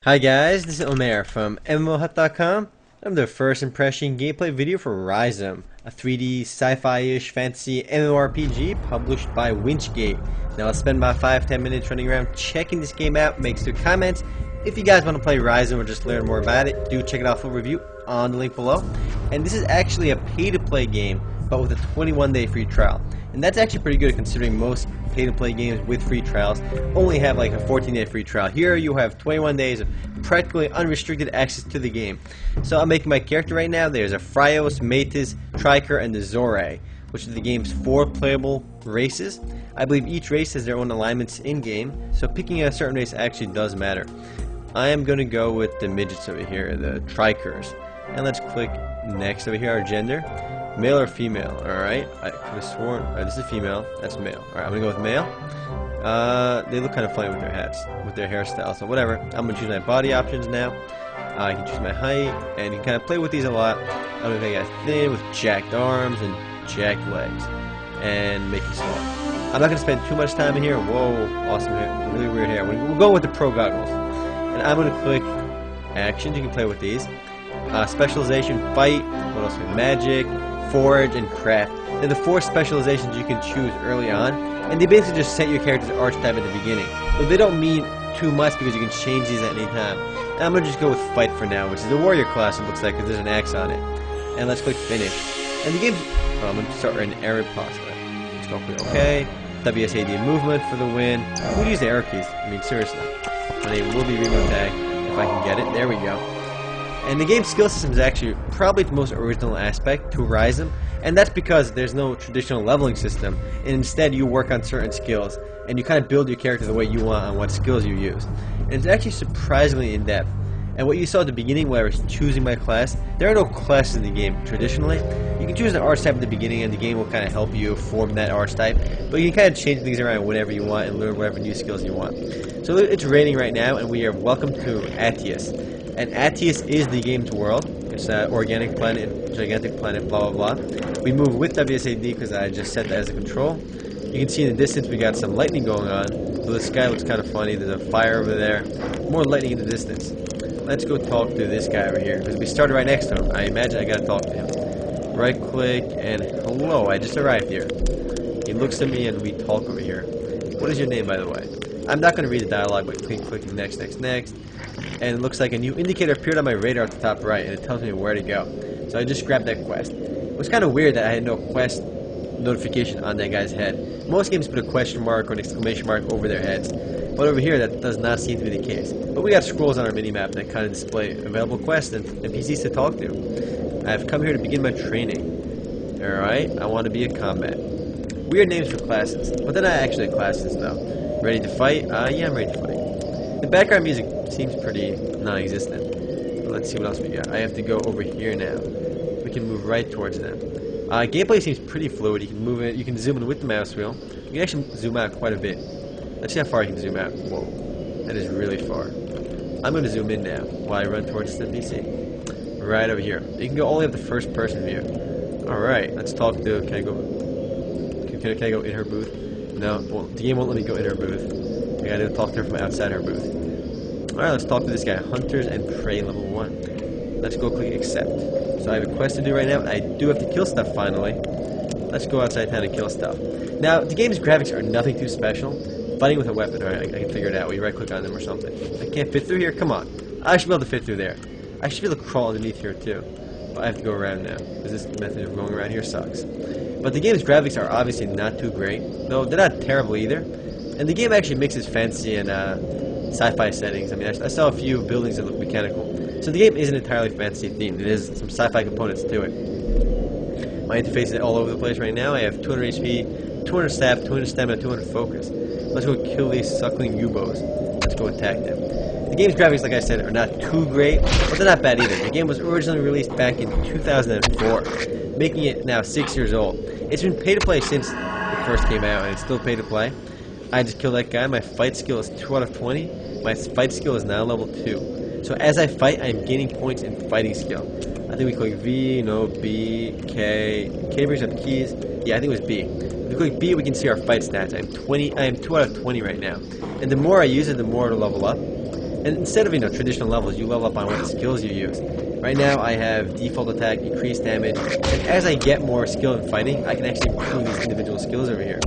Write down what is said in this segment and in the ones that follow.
Hi guys, this is Omer from MMOHut.com. I'm the first impression gameplay video for Ryzom, a 3D sci-fi-ish fantasy MMORPG published by Winchgate. Now let's spend about 5-10 minutes running around checking this game out. Make some comments. If you guys want to play Ryzom or just learn more about it, do check it out full review on the link below. And this is actually a pay-to-play game, but with a 21-day free trial. And that's actually pretty good considering most pay-to-play games with free trials only have like a 14-day free trial. Here you have 21 days of practically unrestricted access to the game. So I'm making my character right now. There's a Phryos, Metis, Triker, and the Zorre, which are the game's 4 playable races. I believe each race has their own alignments in-game, so picking a certain race actually does matter. I am going to go with the midgets over here, the Trikers. And let's click next over here, our gender. Male or female? Alright, I could have sworn. This is female, that's male. Alright, I'm gonna go with male. They look kind of funny with their hats, with their hairstyle, so whatever. I'm gonna choose my body options now. I can choose my height, and you can kind of play with these a lot. I'm gonna make it thin with jacked arms and jacked legs, and make it small. I'm not gonna spend too much time in here. Whoa, awesome hair, really weird hair. We'll go with the pro goggles, and I'm gonna click actions. You can play with these. Specialization, fight. What else? Magic. Forge, and craft. They're the 4 specializations you can choose early on, and they basically just set your character's archetype at the beginning. But they don't mean too much because you can change these at any time. And I'm going to just go with fight for now, which is the warrior class, it looks like, because there's an axe on it. And let's click finish. And the game's... Oh, I'm going to start an arrow pasta. Let's go click OK. WSAD movement for the win. Who would use the arrow keys? I mean, seriously. My name will be remote tag, if I can get it. There we go. And the game's skill system is actually probably the most original aspect to Ryzom, and that's because there's no traditional leveling system, and instead you work on certain skills, and you kind of build your character the way you want on what skills you use. And it's actually surprisingly in-depth. And what you saw at the beginning where I was choosing my class, there are no classes in the game traditionally. You can choose an archetype at the beginning and the game will kind of help you form that archetype, but you can kind of change things around whenever you want and learn whatever new skills you want. So it's raining right now, and we are welcome to Atius. And Atius is the game's world. It's an organic planet, gigantic planet, blah blah blah. We move with WSAD because I just set that as a control. You can see in the distance we got some lightning going on. So the sky looks kind of funny. There's a fire over there. More lightning in the distance. Let's go talk to this guy over here because we started right next to him. I imagine I gotta talk to him. Right click and hello, I just arrived here. He looks at me and we talk over here. What is your name, by the way? I'm not gonna read the dialogue, but clicking next, next, next. And it looks like a new indicator appeared on my radar at the top right, and it tells me where to go. So I just grabbed that quest. It was kind of weird that I had no quest notification on that guy's head. Most games put a question mark or an exclamation mark over their heads, but over here that does not seem to be the case. But we got scrolls on our minimap that kind of display available quests and NPCs to talk to. I've come here to begin my training. Alright, I want to be a combat. Weird names for classes, but they're not actually classes though. Ready to fight? Yeah, I'm ready to fight. The background music seems pretty non-existent. Let's see what else we got. I have to go over here now. We can move right towards them. Gameplay seems pretty fluid. You can move it. You can zoom in with the mouse wheel. You can actually zoom out quite a bit. Let's see how far you can zoom out. Whoa, that is really far. I'm going to zoom in now while I run towards the PC. Right over here. You can go only up the first person view. All right, let's talk to. Can I go? Can I go in her booth? No, well, the game won't let me go in her booth. I gotta talk to her from outside her booth. Alright, let's talk to this guy. Hunters and Prey level 1. Let's go click accept. So I have a quest to do right now, and I do have to kill stuff finally. Let's go outside town and kill stuff. Now, the game's graphics are nothing too special. Fighting with a weapon, alright, I can figure it out. We right click on them or something. I can't fit through here? Come on. I should be able to fit through there. I should be able to crawl underneath here too. But I have to go around now, because this method of going around here sucks. But the game's graphics are obviously not too great. No, they're not terrible either. And the game actually mixes fantasy and sci-fi settings. I mean, I saw a few buildings that look mechanical. So the game isn't entirely fantasy themed. It is some sci-fi components to it. My interface is all over the place right now. I have 200 HP, 200 stab, 200 stamina, 200 focus. Let's go kill these suckling Yubos. Let's go attack them. The game's graphics, like I said, are not too great, but they're not bad either. The game was originally released back in 2004, making it now 6 years old. It's been pay to play since it first came out, and it's still pay to play. I just killed that guy. My fight skill is 2 out of 20. My fight skill is now level 2. So as I fight, I'm gaining points in fighting skill. I think we click V, no, B, K. K brings up keys. Yeah, I think it was B. If we click B, we can see our fight stats. I am 2 out of 20 right now. And the more I use it, the more it'll level up. And instead of, traditional levels, you level up on what skills you use. Right now, I have default attack, increased damage, and as I get more skill in fighting, I can actually improve these individual skills over here.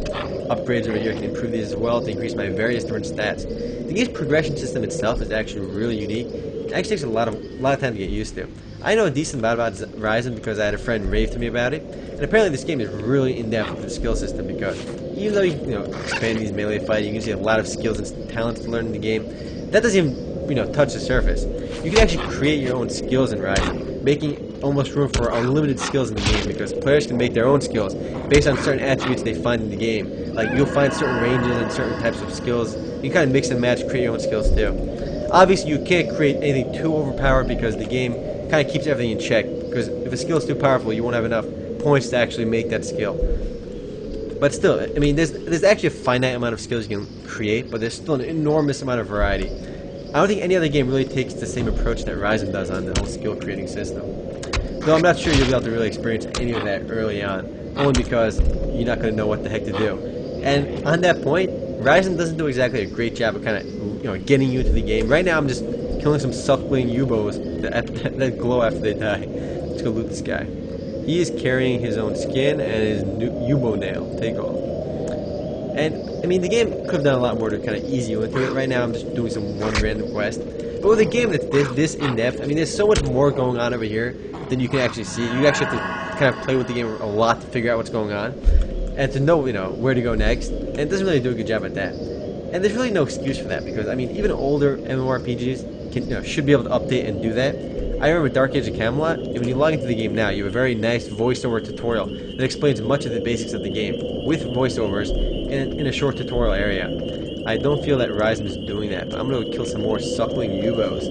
Upgrades over here can improve these as well to increase my various different stats. The game's progression system itself is actually really unique. It actually takes a lot of time to get used to. I know a decent amount about Ryzom because I had a friend rave to me about it, and apparently this game is really in-depth with the skill system because even though you expand these melee fighting, you can see a lot of skills and talents to learn in the game. That doesn't even touch the surface. You can actually create your own skills in Ryzom, making almost room for unlimited skills in the game because players can make their own skills based on certain attributes they find in the game. Like you'll find certain ranges and certain types of skills. You can kind of mix and match, create your own skills too. Obviously, you can't create anything too overpowered because the game kind of keeps everything in check. Because if a skill is too powerful, you won't have enough points to actually make that skill. But still, I mean, there's actually a finite amount of skills you can create, but there's still an enormous amount of variety. I don't think any other game really takes the same approach that Ryzom does on the whole skill creating system. Though I'm not sure you'll be able to really experience any of that early on, only because you're not going to know what the heck to do. And on that point, Ryzom doesn't do exactly a great job of kind of getting you into the game. Right now, I'm just killing some suckling Yubos that glow after they die. Let's go loot this guy. He is carrying his own skin and his Yubo nail. Take off. And I mean, the game could have done a lot more to kind of ease you into it. Right now, I'm just doing one random quest. But with a game that's this in depth, I mean, there's so much more going on over here than you can actually see. You actually have to kind of play with the game a lot to figure out what's going on and to know where to go next. And it doesn't really do a good job at that. And there's really no excuse for that because I mean, even older MMORPGs should be able to update and do that. I remember Dark Age of Camelot, and when you log into the game now, you have a very nice voiceover tutorial that explains much of the basics of the game, with voiceovers, in a short tutorial area. I don't feel that Ryzom is doing that, but I'm going to kill some more suckling Yubos.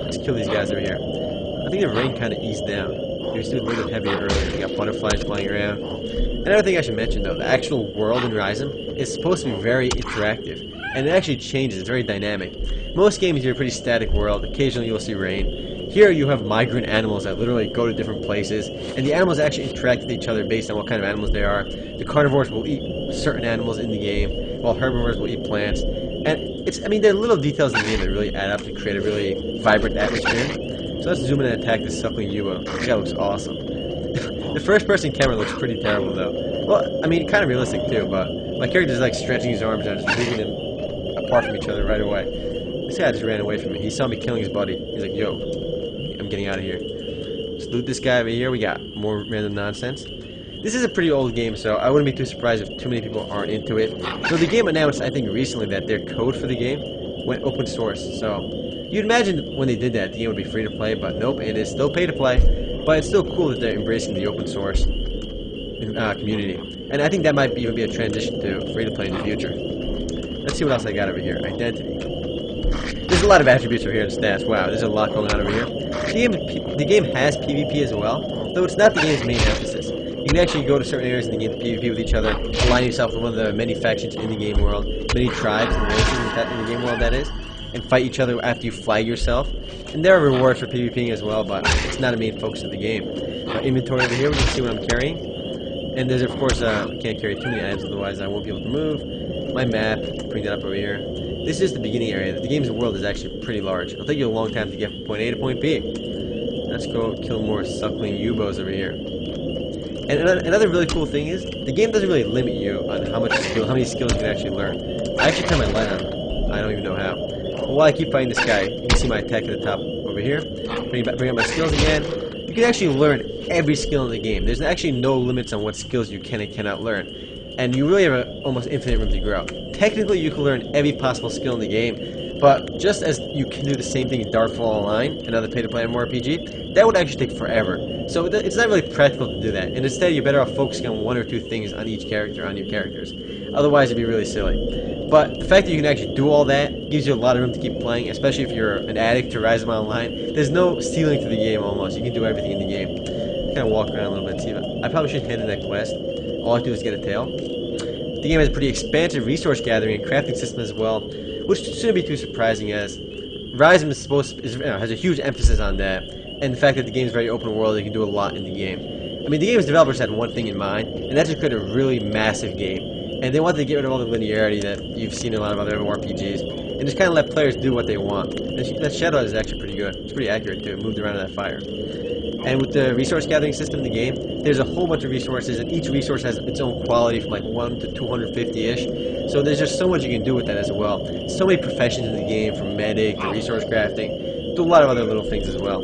Let's kill these guys over here. I think the rain kind of eased down. It was still a little bit heavier earlier. You got butterflies flying around. Another thing I should mention, though, the actual world in Ryzom is supposed to be very interactive, and it actually changes. It's very dynamic. Most games, you're a pretty static world. Occasionally, you'll see rain. Here you have migrant animals that literally go to different places, and the animals actually interact with each other based on what kind of animals they are. The carnivores will eat certain animals in the game, while herbivores will eat plants. And there are little details in the game that really add up to create a really vibrant atmosphere. So let's zoom in and attack this suckling Yubo. This guy looks awesome. The first-person camera looks pretty terrible, though. Well, I mean, kind of realistic too, but my character's like stretching his arms and just moving them apart from each other right away. This guy just ran away from me. He saw me killing his buddy. He's like, yo, I'm getting out of here. Let's loot this guy over here. We got more random nonsense. This is a pretty old game, so I wouldn't be too surprised if too many people aren't into it. So the game announced, I think, recently that their code for the game went open source. So you'd imagine when they did that, the game would be free to play, but nope, it is still pay to play. But it's still cool that they're embracing the open source community. And I think that might even be a transition to free to play in the future. Let's see what else I got over here. Identity. There's a lot of attributes over here in stats. Wow, there's a lot going on over here. The game has PvP as well, though it's not the game's main emphasis. You can actually go to certain areas in the game to PvP with each other, align yourself with one of the many factions in the game world, many tribes and races in the game world, that is, and fight each other after you flag yourself. And there are rewards for PvPing as well, but it's not a main focus of the game. My inventory over here, we can see what I'm carrying. And there's, of course, I can't carry too many items, otherwise I won't be able to move. My map, bring that up over here. This is the beginning area. The game's world is actually pretty large. It'll take you a long time to get from point A to point B. Let's go kill more suckling Yubos over here. And another really cool thing is, the game doesn't really limit you on how many skills you can actually learn. I actually turn my light on. I don't even know how. But while I keep fighting this guy, you can see my attack at the top over here. Bring up my skills again. You can actually learn every skill in the game. There's actually no limits on what skills you can and cannot learn. And you really have almost infinite room to grow. Technically, you can learn every possible skill in the game, but just as you can do the same thing in Darkfall Online, another pay-to-play MMORPG, that would actually take forever. So it's not really practical to do that, and instead you're better off focusing on one or two things on each character, on your characters. Otherwise, it'd be really silly. But the fact that you can actually do all that gives you a lot of room to keep playing, especially if you're an addict to Ryzom Online. There's no ceiling to the game almost. You can do everything in the game. Kind of walk around a little bit, see if I probably should handle that quest. All I have to do is get a tail. The game has a pretty expansive resource gathering and crafting system as well, which shouldn't be too surprising as Ryzom has a huge emphasis on that, and the fact that the game is very open world, you can do a lot in the game. I mean, the game's developers had one thing in mind, and that's to create a really massive game. And they wanted to get rid of all the linearity that you've seen in a lot of other RPGs, and just kind of let players do what they want. That shadow is actually pretty good. It's pretty accurate too. It moved around in that fire. And with the resource gathering system in the game, there's a whole bunch of resources, and each resource has its own quality from like 1 to 250-ish. So there's just so much you can do with that as well. So many professions in the game, from medic to resource crafting, to a lot of other little things as well.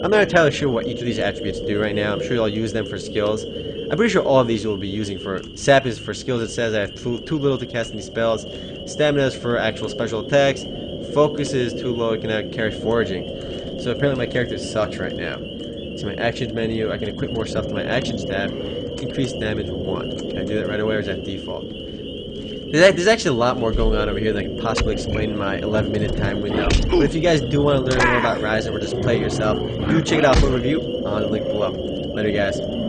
I'm not entirely sure what each of these attributes do right now. I'm sure you'll use them for skills. I'm pretty sure all of these you'll be using for. Sap is for skills, it says. I have too little to cast any spells. Stamina is for actual special attacks. Focus is too low, I cannot carry foraging. So apparently my character sucks right now. So my actions menu, I can equip more stuff to my actions tab. Increase damage 1. Can I do that right away, or is that default? There's actually a lot more going on over here that I can possibly explain in my 11-minute time window. But if you guys do want to learn more about Ryzom or just play it yourself, do check it out for a review on the link below. Later, guys.